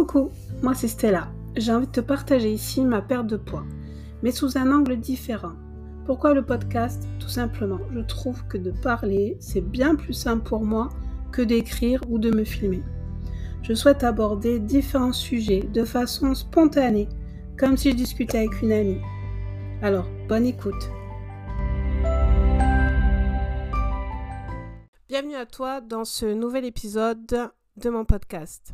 Coucou, moi c'est Stella. J'ai envie de te partager ici ma perte de poids, mais sous un angle différent. Pourquoi le podcast? Tout simplement, je trouve que de parler, c'est bien plus simple pour moi que d'écrire ou de me filmer. Je souhaite aborder différents sujets de façon spontanée, comme si je discutais avec une amie. Alors, bonne écoute. Bienvenue à toi dans ce nouvel épisode de mon podcast.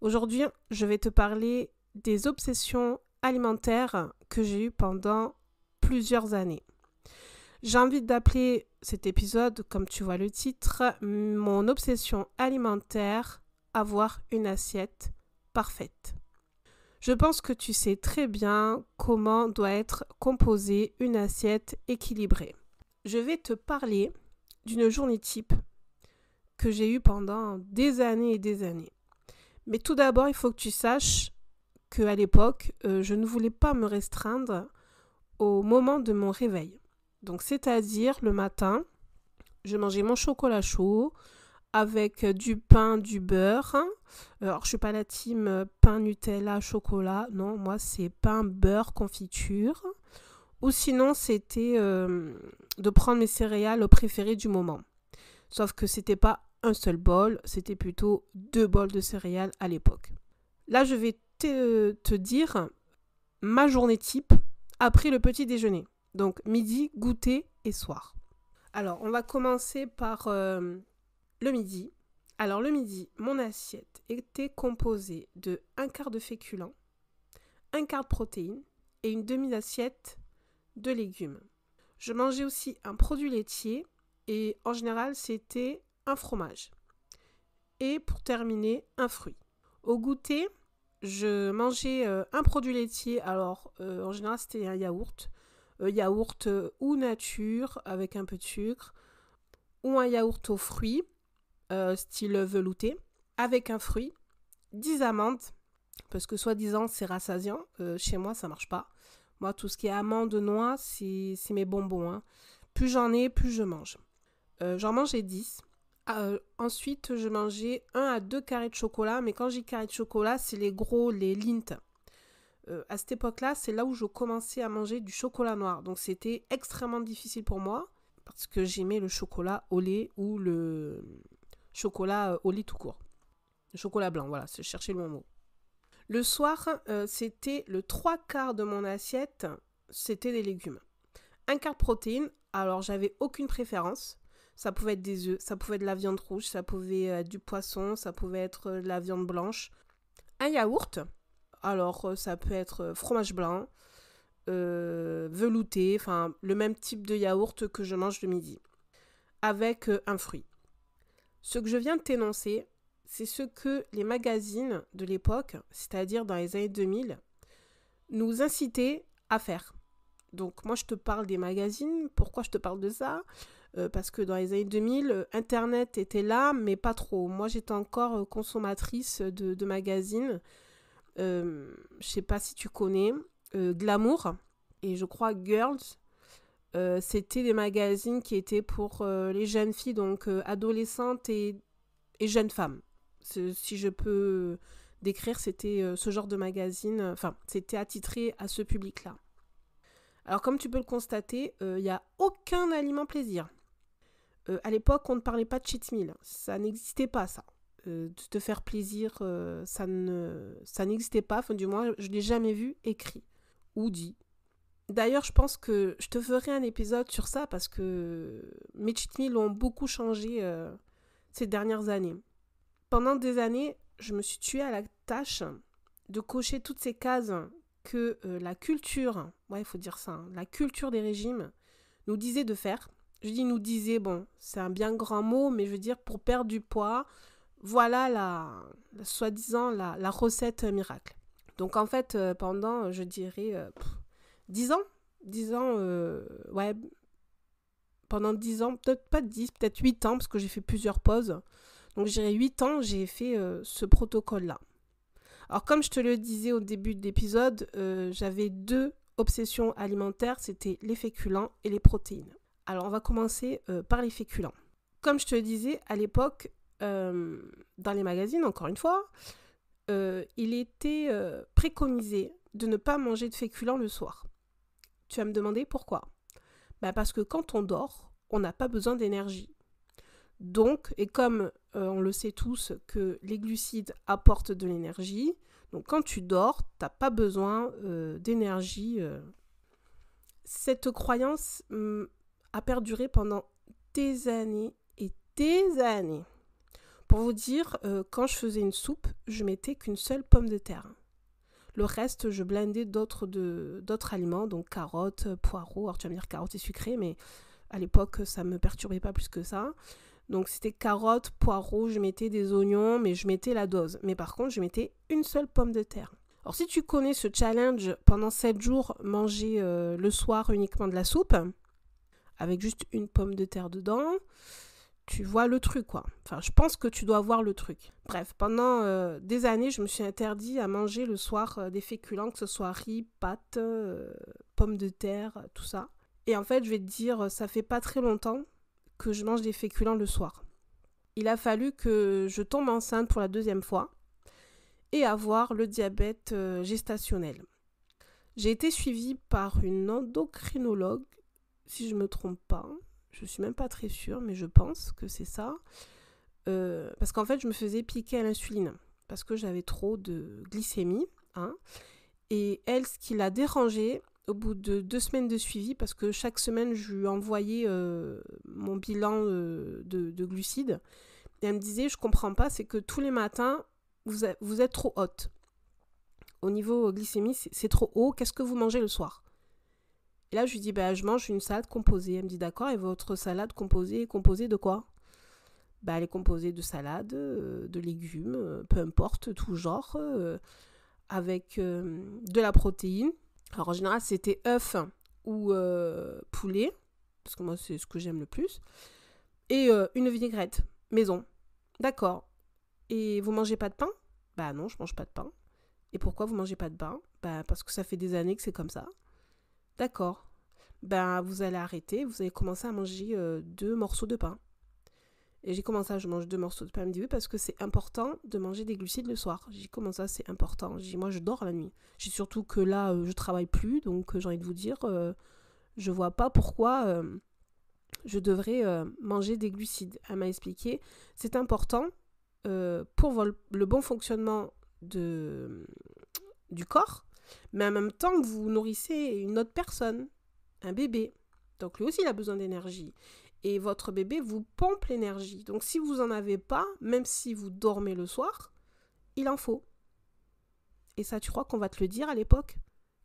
Aujourd'hui, je vais te parler des obsessions alimentaires que j'ai eues pendant plusieurs années. J'ai envie d'appeler cet épisode, comme tu vois le titre, mon obsession alimentaire, avoir une assiette parfaite. Je pense que tu sais très bien comment doit être composée une assiette équilibrée. Je vais te parler d'une journée type que j'ai eue pendant des années et des années. Mais tout d'abord, il faut que tu saches qu'à l'époque, je ne voulais pas me restreindre au moment de mon réveil. Donc, c'est-à-dire le matin, je mangeais mon chocolat chaud avec du pain, du beurre. Alors, je ne suis pas la team pain, Nutella, chocolat. Non, moi, c'est pain, beurre, confiture. Ou sinon, c'était de prendre mes céréales préférées du moment. Sauf que c'était pas un seul bol, c'était plutôt 2 bols de céréales à l'époque. Là, je vais te dire ma journée type après le petit déjeuner. Donc, midi, goûter et soir. Alors, on va commencer par le midi. Alors, le midi, mon assiette était composée de 1/4 de féculents, 1/4 de protéines et une demi-assiette de légumes. Je mangeais aussi un produit laitier et en général, c'était un fromage. Et pour terminer, un fruit. Au goûter, je mangeais un produit laitier. Alors, en général, c'était un yaourt. Yaourt ou nature avec un peu de sucre. Ou un yaourt aux fruits, style velouté, avec un fruit. 10 amandes, parce que soi-disant, c'est rassasiant. Chez moi, ça marche pas. Moi, tout ce qui est amandes, noix, c'est mes bonbons. Hein. Plus j'en ai, plus je mange. J'en mangeais 10. Ensuite, je mangeais 1 à 2 carrés de chocolat. Mais quand j'ai carrés de chocolat, c'est les gros, les Lindt. À cette époque-là, c'est là où je commençais à manger du chocolat noir. Donc, c'était extrêmement difficile pour moi. Parce que j'aimais le chocolat au lait ou le chocolat au lait tout court. Le chocolat blanc, voilà, je cherchais le bon mot. Le soir, c'était le 3/4 de mon assiette. C'était des légumes. 1/4 de protéines. Alors, j'avais aucune préférence. Ça pouvait être des œufs, ça pouvait être de la viande rouge, ça pouvait être du poisson, ça pouvait être de la viande blanche. Un yaourt, alors ça peut être fromage blanc, velouté, enfin le même type de yaourt que je mange le midi, avec un fruit. Ce que je viens de t'énoncer, c'est ce que les magazines de l'époque, c'est-à-dire dans les années 2000, nous incitaient à faire. Donc moi je te parle des magazines, pourquoi je te parle de ça ? Parce que dans les années 2000, Internet était là, mais pas trop. Moi, j'étais encore consommatrice de magazines. Je sais pas si tu connais. Glamour et je crois Girls. C'était des magazines qui étaient pour les jeunes filles, donc adolescentes et jeunes femmes. Si je peux décrire, c'était ce genre de magazine. Enfin, c'était attitré à ce public-là. Alors, comme tu peux le constater, il n'y a aucun aliment plaisir. À l'époque, on ne parlait pas de cheat meal. Ça n'existait pas, ça. De te faire plaisir, ça n'existait pas. Enfin, du moins, je ne l'ai jamais vu écrit ou dit. D'ailleurs, je pense que je te ferai un épisode sur ça parce que mes cheat meals ont beaucoup changé ces dernières années. Pendant des années, je me suis tuée à la tâche de cocher toutes ces cases que la culture, ouais, il faut dire ça, hein, la culture des régimes nous disait de faire. Je dis nous disait, bon, c'est un bien grand mot, mais je veux dire, pour perdre du poids, voilà soi-disant, la recette miracle. Donc en fait, pendant, je dirais, 10 ans, ouais, pendant 10 ans, peut-être pas 10, peut-être 8 ans, parce que j'ai fait plusieurs pauses. Donc je dirais 8 ans, j'ai fait ce protocole-là. Alors comme je te le disais au début de l'épisode, j'avais 2 obsessions alimentaires, c'était les féculents et les protéines. Alors, on va commencer par les féculents. Comme je te le disais, à l'époque, dans les magazines, encore une fois, il était préconisé de ne pas manger de féculents le soir. Tu vas me demander pourquoi ? Parce que quand on dort, on n'a pas besoin d'énergie. Donc, et comme on le sait tous que les glucides apportent de l'énergie, donc quand tu dors, tu n'as pas besoin d'énergie. Cette croyance a perduré pendant des années et des années. Pour vous dire, quand je faisais une soupe, je mettais qu'une seule pomme de terre. Le reste, je blendais d'autres aliments, donc carottes, poireaux. Alors tu vas me dire carottes c'est sucré, mais à l'époque, ça ne me perturbait pas plus que ça. Donc c'était carottes, poireaux, je mettais des oignons, mais je mettais la dose. Mais par contre, je mettais une seule pomme de terre. Alors si tu connais ce challenge, pendant 7 jours, manger le soir uniquement de la soupe, avec juste une pomme de terre dedans, tu vois le truc, quoi. Enfin, je pense que tu dois voir le truc. Bref, pendant des années, je me suis interdit à manger le soir des féculents, que ce soit riz, pâtes, pommes de terre, tout ça. Et en fait, je vais te dire, ça fait pas très longtemps que je mange des féculents le soir. Il a fallu que je tombe enceinte pour la 2e fois et avoir le diabète gestationnel. J'ai été suivie par une endocrinologue, si je ne me trompe pas. Je ne suis même pas très sûre, mais je pense que c'est ça. Parce qu'en fait, je me faisais piquer à l'insuline parce que j'avais trop de glycémie. Et elle, ce qui l'a dérangée, au bout de 2 semaines de suivi, parce que chaque semaine, je lui envoyais mon bilan de glucides. Et elle me disait, je ne comprends pas, c'est que tous les matins, vous êtes trop haute. Au niveau glycémie, c'est trop haut. Qu'est-ce que vous mangez le soir ? Et là, je lui dis, je mange une salade composée. Elle me dit, d'accord, et votre salade composée est composée de quoi ? Elle est composée de salade, de légumes, peu importe, tout genre, avec de la protéine. Alors, en général, c'était œuf ou poulet, parce que moi, c'est ce que j'aime le plus. Et une vinaigrette, maison. D'accord. Et vous mangez pas de pain ? Non, je mange pas de pain. Et pourquoi vous mangez pas de pain ? Parce que ça fait des années que c'est comme ça. D'accord. Vous allez arrêter, vous allez commencer à manger 2 morceaux de pain. Et j'ai commencé à, je mange 2 morceaux de pain. Elle me dit oui, parce que c'est important de manger des glucides le soir. J'ai dit comment ça, c'est important ? J'ai dit moi, je dors la nuit. J'ai dit surtout que là, je travaille plus, donc j'ai envie de vous dire, je vois pas pourquoi je devrais manger des glucides. Elle m'a expliqué, c'est important pour le bon fonctionnement du corps, mais en même temps que vous nourrissez une autre personne, un bébé. Donc lui aussi, il a besoin d'énergie. Et votre bébé vous pompe l'énergie. Donc si vous n'en avez pas, même si vous dormez le soir, il en faut. Et ça, tu crois qu'on va te le dire à l'époque ?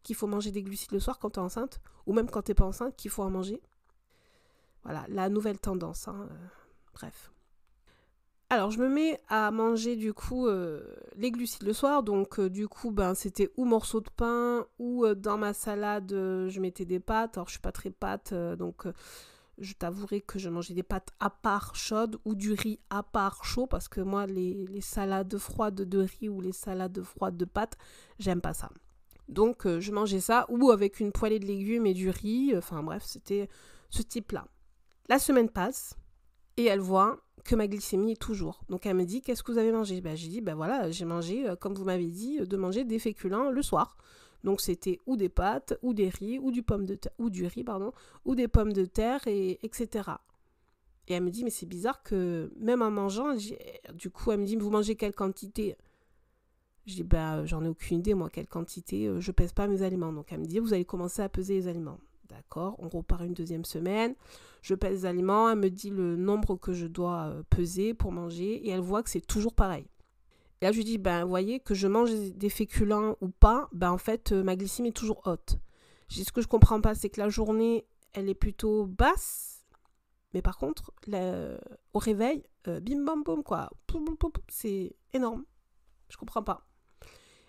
Qu'il faut manger des glucides le soir quand tu es enceinte ? Ou même quand tu n'es pas enceinte, qu'il faut en manger ? Voilà, la nouvelle tendance. Bref. Alors, je me mets à manger du coup les glucides le soir. Donc, du coup, c'était ou morceaux de pain ou dans ma salade, je mettais des pâtes. Alors, je suis pas très pâte, donc je t'avouerai que je mangeais des pâtes à part chaudes ou du riz à part chaud parce que moi, les salades froides de riz ou les salades froides de pâtes, j'aime pas ça. Donc, je mangeais ça ou avec une poêlée de légumes et du riz. Enfin, bref, c'était ce type-là. La semaine passe et elle voit que ma glycémie est toujours. Donc elle me dit, qu'est-ce que vous avez mangé ? J'ai dit, voilà, j'ai mangé, comme vous m'avez dit, de manger des féculents le soir. Donc c'était ou des pâtes, ou des riz, ou du riz, ou des pommes de terre, etc. Et elle me dit, mais c'est bizarre que même en mangeant, du coup elle me dit, vous mangez quelle quantité ? Je dis, j'en ai aucune idée, moi, quelle quantité, je pèse pas mes aliments. Donc elle me dit, vous allez commencer à peser les aliments. D'accord, on repart une 2e semaine, je pèse les aliments, elle me dit le nombre que je dois peser pour manger et elle voit que c'est toujours pareil. Et là je lui dis, vous voyez que je mange des féculents ou pas, en fait ma glycémie est toujours haute. Je dis, ce que je comprends pas, c'est que la journée, elle est plutôt basse, mais par contre, au réveil, bim bam boum quoi, c'est énorme, je comprends pas.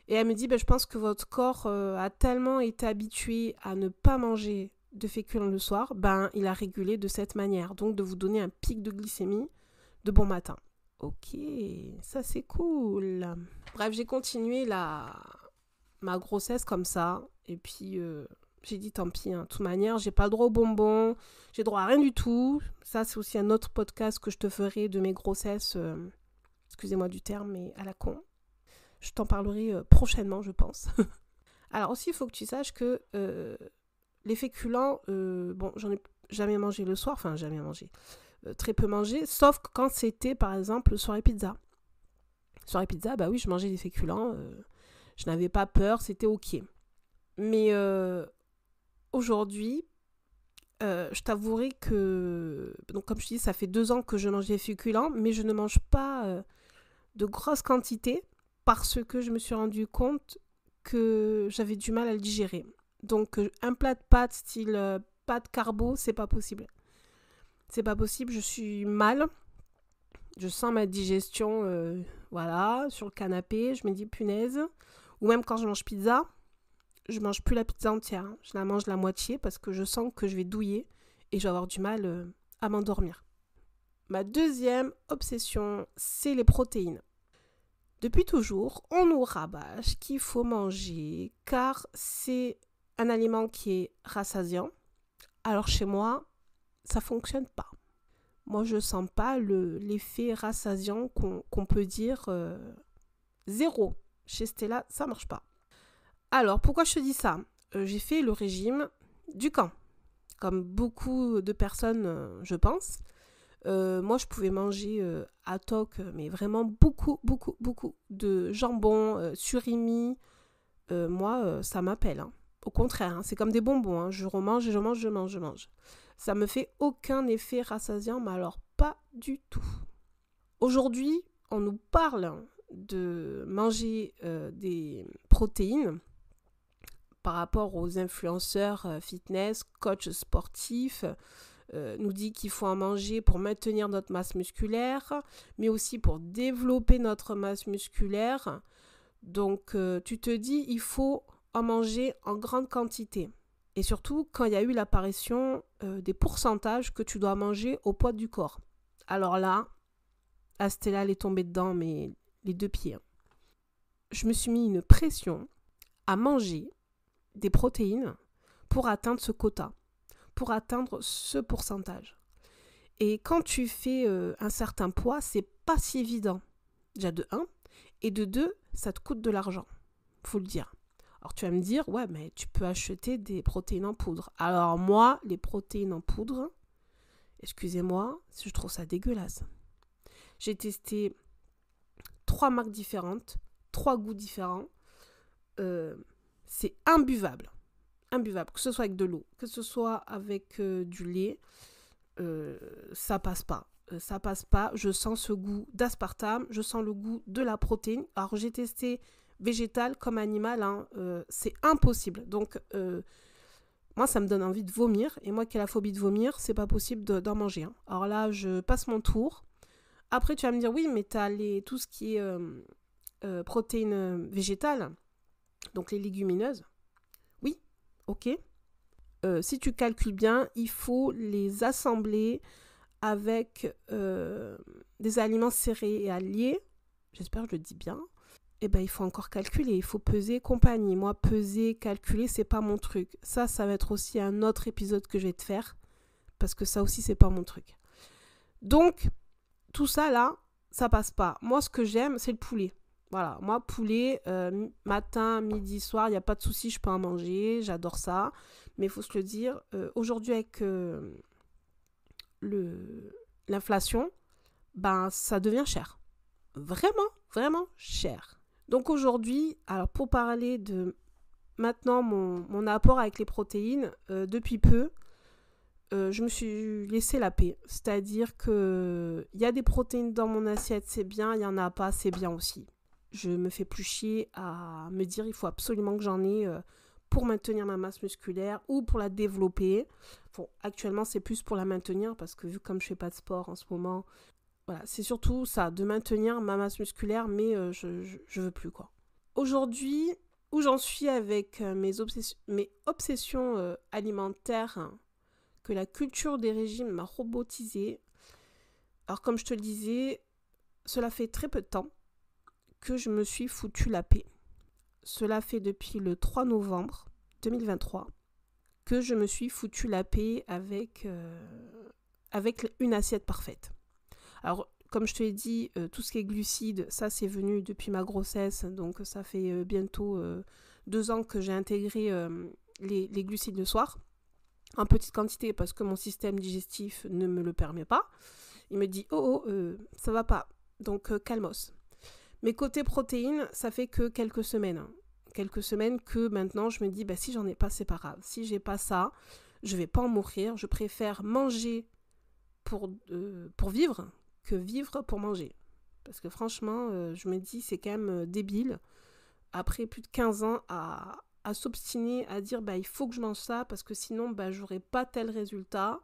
Et elle me dit, je pense que votre corps a tellement été habitué à ne pas manger de féculents le soir, il a régulé de cette manière. Donc, de vous donner un pic de glycémie de bon matin. Ok, ça c'est cool. Bref, j'ai continué ma grossesse comme ça. Et puis, j'ai dit, tant pis, de toute manière, j'ai pas le droit aux bonbons. J'ai droit à rien du tout. Ça, c'est aussi un autre podcast que je te ferai de mes grossesses. Excusez-moi du terme, mais à la con. Je t'en parlerai prochainement, je pense. Alors aussi, il faut que tu saches que les féculents, j'en ai jamais mangé le soir, enfin jamais mangé, très peu mangé, sauf quand c'était par exemple soirée pizza. Soirée pizza, bah oui, je mangeais des féculents, je n'avais pas peur, c'était ok. Mais aujourd'hui, je t'avouerai que, donc comme je dis, ça fait 2 ans que je mange des féculents, mais je ne mange pas de grosses quantités parce que je me suis rendu compte que j'avais du mal à le digérer. Donc un plat de pâtes style pâtes carbo, c'est pas possible. C'est pas possible, je suis mal. Je sens ma digestion, sur le canapé, je me dis punaise. Ou même quand je mange pizza, je mange plus la pizza entière. Hein. Je la mange la moitié parce que je sens que je vais douiller et je vais avoir du mal à m'endormir. Ma deuxième obsession, c'est les protéines. Depuis toujours, on nous rabâche qu'il faut manger car c'est un aliment qui est rassasiant. Alors chez moi, ça fonctionne pas. Moi, je sens pas l'effet rassasiant qu'on peut dire zéro. Chez Stella, ça marche pas. Alors, pourquoi je te dis ça ? J'ai fait le régime du camp. Comme beaucoup de personnes, je pense. Moi, je pouvais manger à toc, mais vraiment beaucoup de jambon surimi. Ça m'appelle. Hein. Au contraire, hein, c'est comme des bonbons. Hein. Je remange et je mange. Ça me fait aucun effet rassasiant, mais alors pas du tout. Aujourd'hui, on nous parle de manger des protéines par rapport aux influenceurs fitness, coachs sportifs, nous dit qu'il faut en manger pour maintenir notre masse musculaire, mais aussi pour développer notre masse musculaire. Donc, tu te dis, il faut en manger en grande quantité. Et surtout, quand il y a eu l'apparition des pourcentages que tu dois manger au poids du corps. Alors là, Stella, elle est tombée dedans, mais les 2 pieds. Hein. Je me suis mis une pression à manger des protéines pour atteindre ce quota, pour atteindre ce pourcentage. Et quand tu fais un certain poids, c'est pas si évident. Déjà de 1, et de 2, ça te coûte de l'argent, faut le dire. Alors tu vas me dire, ouais, mais tu peux acheter des protéines en poudre. Alors moi, les protéines en poudre, excusez-moi, je trouve ça dégueulasse. J'ai testé 3 marques différentes, 3 goûts différents. C'est imbuvable. Imbuvable, que ce soit avec de l'eau, que ce soit avec du lait, ça passe pas. Ça passe pas. Je sens ce goût d'aspartame, je sens le goût de la protéine. Alors j'ai testé végétal comme animal, hein, c'est impossible. Donc moi ça me donne envie de vomir, et moi qui ai la phobie de vomir, c'est pas possible d'en manger. Hein. Alors là je passe mon tour. Après tu vas me dire oui, mais t'as tout ce qui est protéines végétales, donc les légumineuses. Oui, ok. Si tu calcules bien, il faut les assembler avec des aliments céréaliers, j'espère que je le dis bien, et ben il faut encore calculer, il faut peser et compagnie. Moi, peser, calculer, c'est pas mon truc. Ça va être aussi un autre épisode que je vais te faire, parce que ça aussi, c'est pas mon truc. Donc, tout ça là, ça passe pas. Moi, ce que j'aime, c'est le poulet. Voilà, moi, poulet, matin, midi, soir, il n'y a pas de souci, je peux en manger, j'adore ça. Mais il faut se le dire, aujourd'hui, avec l'inflation, ben, ça devient cher. Vraiment cher. Donc aujourd'hui, alors pour parler de maintenant mon apport avec les protéines, depuis peu, je me suis laissé la paix. C'est-à-dire qu'il y a des protéines dans mon assiette, c'est bien, il n'y en a pas, c'est bien aussi. Je me fais plus chier à me dire il faut absolument que j'en ai pour maintenir ma masse musculaire ou pour la développer. Bon, actuellement, c'est plus pour la maintenir parce que vu comme je fais pas de sport en ce moment, voilà, c'est surtout ça, de maintenir ma masse musculaire, mais je veux plus, quoi. Aujourd'hui, où j'en suis avec mes obsessions alimentaires, hein, que la culture des régimes m'a robotisée. Alors, comme je te le disais, cela fait très peu de temps que je me suis foutu la paix. Cela fait depuis le 3 novembre 2023 que je me suis foutu la paix avec une assiette parfaite. Alors, comme je te l'ai dit, tout ce qui est glucides, ça c'est venu depuis ma grossesse, donc ça fait bientôt 2 ans que j'ai intégré les glucides le soir, en petite quantité parce que mon système digestif ne me le permet pas. Il me dit ça va pas, donc calmos. Mais côté protéines, ça fait que quelques semaines que maintenant je me dis si j'en ai pas, c'est pas grave. Si j'ai pas ça, je vais pas en mourir. Je préfère manger pour vivre que vivre pour manger. Parce que franchement, je me dis c'est quand même débile après plus de 15 ans à s'obstiner à dire il faut que je mange ça parce que sinon j'aurai pas tel résultat.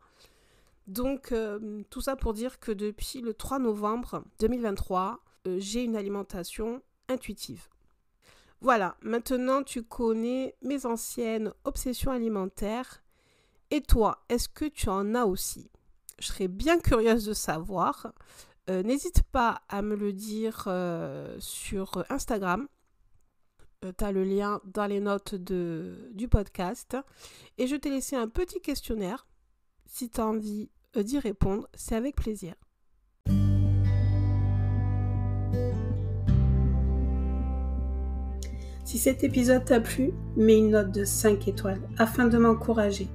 Donc tout ça pour dire que depuis le 3 novembre 2023, j'ai une alimentation intuitive. Voilà, maintenant tu connais mes anciennes obsessions alimentaires. Et toi, est-ce que tu en as aussi ? Je serais bien curieuse de savoir. N'hésite pas à me le dire sur Instagram. Tu as le lien dans les notes du podcast. Et je t'ai laissé un petit questionnaire. Si tu as envie d'y répondre, c'est avec plaisir. Si cet épisode t'a plu, mets une note de 5 étoiles afin de m'encourager.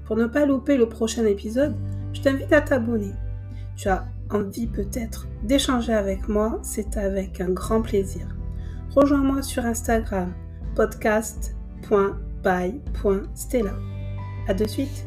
Pour ne pas louper le prochain épisode, je t'invite à t'abonner. Tu as envie peut-être d'échanger avec moi, c'est avec un grand plaisir. Rejoins-moi sur Instagram, podcast.by.stella. À de suite.